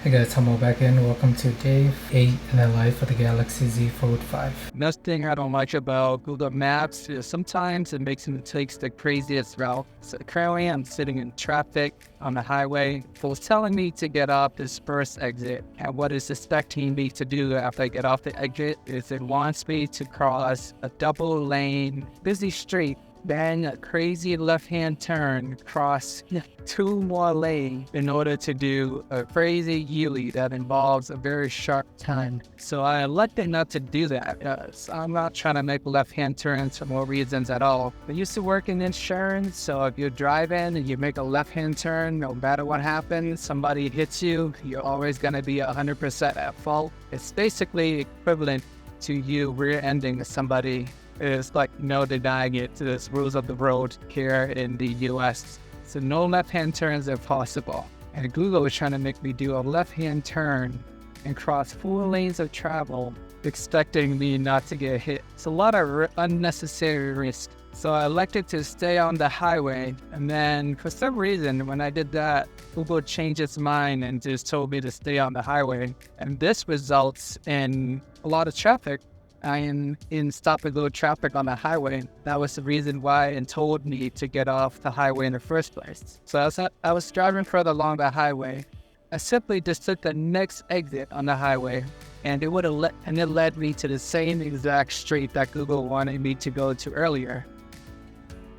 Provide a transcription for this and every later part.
Hey guys, I'm back in. Welcome to day 8 in the life of the Galaxy Z Fold 5. Another thing I don't like about Google Maps is sometimes it makes me take the craziest route. So currently I'm sitting in traffic on the highway. It's telling me to get off this first exit. And what it's expecting me to do after I get off the exit is it wants me to cross a double lane, busy street, then a crazy left-hand turn, cross 2 more lanes in order to do a crazy U that involves a very sharp turn. So I elected not to do that. I'm not trying to make left-hand turns for no reasons at all. I used to work in insurance, so if you're driving and you make a left-hand turn, no matter what happens, somebody hits you, you're always going to be 100% at fault. It's basically equivalent to you rear-ending somebody. It's like no denying it to the rules of the road here in the US. So no left-hand turns if possible. And Google is trying to make me do a left-hand turn and cross 4 lanes of travel, expecting me not to get hit. It's a lot of unnecessary risk. So I elected to stay on the highway, and then for some reason, when I did that, Google changed its mind and just told me to stay on the highway. And this results in a lot of traffic. I am in stop-and-go traffic on the highway. That was the reason why it told me to get off the highway in the first place. So I was driving further along the highway. I simply just took the next exit on the highway, and it led me to the same exact street that Google wanted me to go to earlier.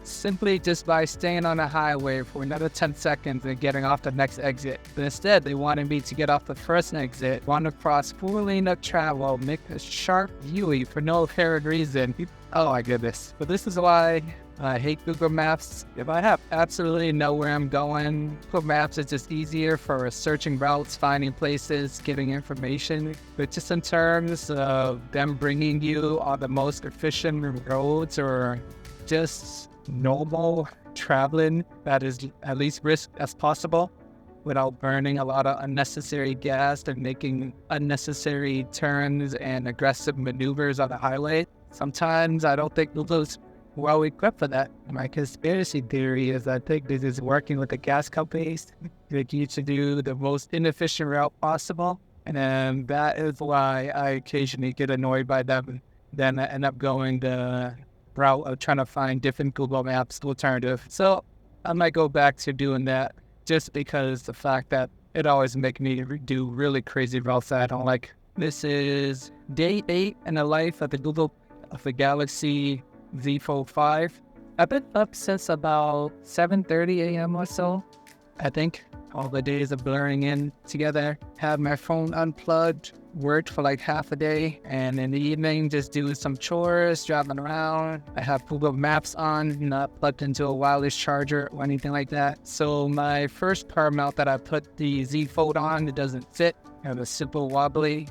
Simply just by staying on the highway for another 10 seconds and getting off the next exit. But instead, they wanted me to get off the first exit, want to cross 4 lanes of travel, make a sharp U for no apparent reason. Oh my goodness. But this is why I hate Google Maps. If I have absolutely know where I'm going, Google Maps is just easier for searching routes, finding places, getting information. But just in terms of them bringing you on the most efficient roads or just normal traveling that is at least risk as possible without burning a lot of unnecessary gas and making unnecessary turns and aggressive maneuvers on the highway. Sometimes I don't think Google's well equipped for that. My conspiracy theory is I think this is working with the gas companies. They need to do the most inefficient route possible. And that is why I occasionally get annoyed by them. Then I end up going the route of trying to find different Google Maps alternative. So I might go back to doing that just because the fact that it always makes me do really crazy routes that I don't like. This is day 8 in the life of the Galaxy Z Fold 5. I've been up since about 7:30 a.m. or so. I think all the days are blurring in together. Had my phone unplugged, worked for like half a day, and in the evening just doing some chores, driving around. I have Google Maps on, not plugged into a wireless charger or anything like that. So my first car mount that I put the Z Fold on, it doesn't fit. It was super wobbly.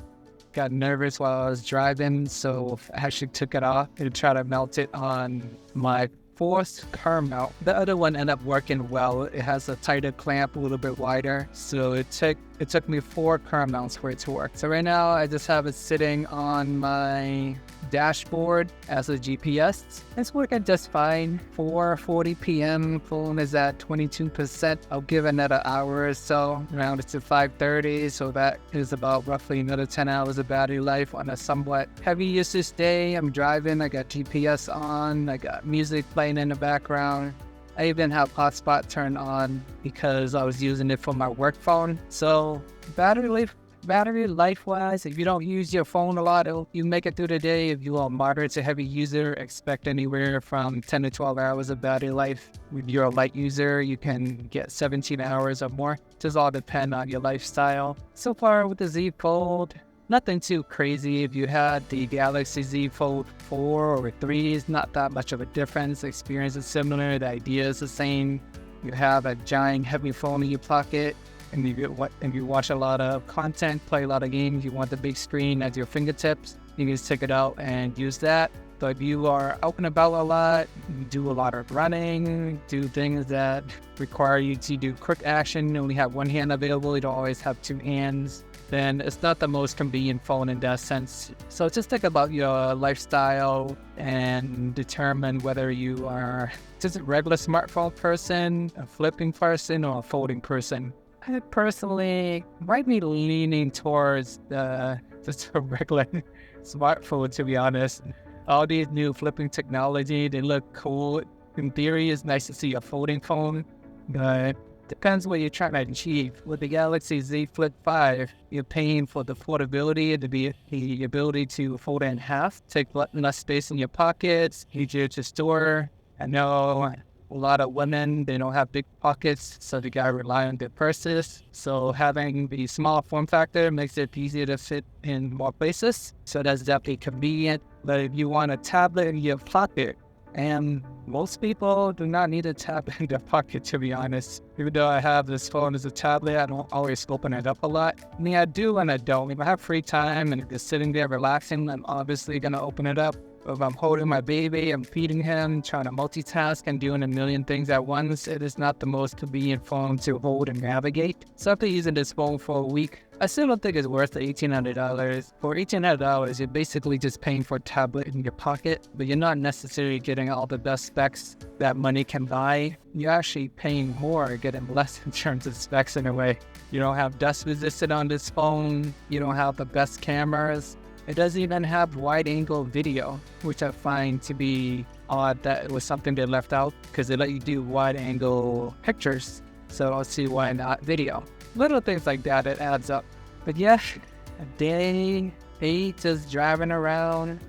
Got nervous while I was driving, so I actually took it off and tried to mount it on my fourth car mount. The other one ended up working well. It has a tighter clamp, a little bit wider. So it took me 4 car mounts for it to work. So right now I just have it sitting on my dashboard as a GPS. It's working just fine. 4:40 p.m. Phone is at 22%. I'll give it another hour or so, around to 5:30. So that is about roughly another 10 hours of battery life on a somewhat heavy usage day. I'm driving, I got GPS on, I got music playing in the background. I even have hotspot turned on because I was using it for my work phone. So battery life wise, if you don't use your phone a lot, you make it through the day. If you are a moderate to heavy user, expect anywhere from 10 to 12 hours of battery life. If you're a light user, you can get 17 hours or more. It just all depend on your lifestyle. So far with the Z Fold, nothing too crazy. If you had the Galaxy Z Fold 4 or 3, it's not that much of a difference. The experience is similar. The idea is the same. You have a giant heavy phone in your pocket, and if you watch a lot of content, play a lot of games, you want the big screen at your fingertips, you can just take it out and use that. But if you are out and about a lot, you do a lot of running, do things that require you to do quick action, you only have one hand available, you don't always have 2 hands, then it's not the most convenient phone in that sense. So just think about your lifestyle and determine whether you are just a regular smartphone person, a flipping person, or a folding person. I personally might be leaning towards just a regular smartphone, to be honest. All these new flipping technology, they look cool. In theory, it's nice to see a folding phone, but depends what you're trying to achieve. With the Galaxy Z Flip 5, you're paying for the portability, the ability to fold it in half, take less space in your pockets, easier to store. I know a lot of women, they don't have big pockets, so they gotta rely on their purses. So having the small form factor makes it easier to fit in more places. So that's definitely convenient. But if you want a tablet in your pocket, and most people do not need a tablet in their pocket, to be honest. Even though I have this phone as a tablet, I don't always open it up a lot. I mean, I do and I don't. If I have free time and just sitting there relaxing, I'm obviously going to open it up. If I'm holding my baby, I'm feeding him, trying to multitask and doing a million things at once, it is not the most convenient phone to hold and navigate. So after using this phone for a week, I still don't think it's worth the $1,800. For $1,800, you're basically just paying for a tablet in your pocket, but you're not necessarily getting all the best specs that money can buy. You're actually paying more, getting less in terms of specs in a way. You don't have dust resistant on this phone. You don't have the best cameras. It doesn't even have wide-angle video, which I find to be odd that it was something they left out because they let you do wide-angle pictures. So I'll see why not video. Little things like that, it adds up. But yeah, day 8 just driving around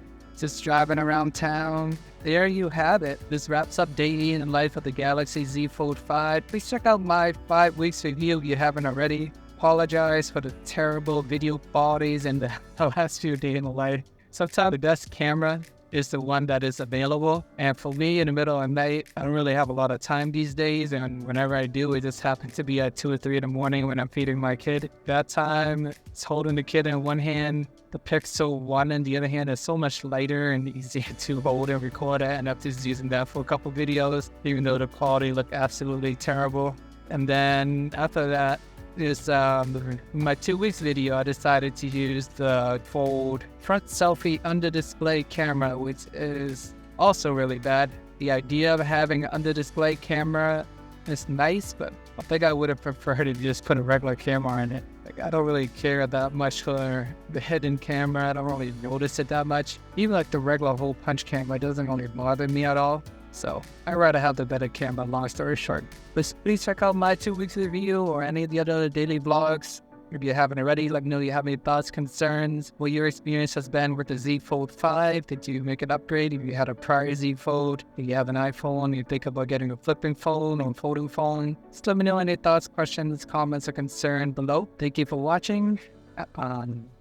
town. There you have it. This wraps up day 8 in the life of the Galaxy Z Fold 5. Please check out my 5 weeks review if you haven't already. Apologize for the terrible video qualities and the last few days in the life. Sometimes the best camera is the one that is available. And for me, in the middle of the night, I don't really have a lot of time these days. And whenever I do, it just happens to be at 2 or 3 in the morning when I'm feeding my kid. That time, it's holding the kid in one hand. The Pixel 1 in the other hand is so much lighter and easier to hold and record at. And I'm just using that for a couple videos, even though the quality looked absolutely terrible. And then after that, is my 2 weeks video, I decided to use the Fold front selfie under display camera, which is also really bad. The idea of having an under display camera is nice, but I think I would have preferred to just put a regular camera in it. Like, I don't really care that much for the hidden camera. I don't really notice it that much. Even like the regular hole punch camera doesn't really bother me at all. So I'd rather have the better camera, long story short. But please check out my 2 weeks review or any of the other daily vlogs. If you haven't already, let me know you have any thoughts, concerns, what your experience has been with the Z Fold 5. Did you make an upgrade? If you had a prior Z Fold, if you have an iPhone, you think about getting a flipping phone or a folding phone. Just let me know any thoughts, questions, comments, or concerns below. Thank you for watching.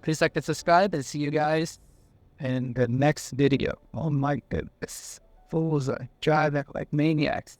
Please like and subscribe, and see you guys in the next video. Oh my goodness. Fools are driving like maniacs.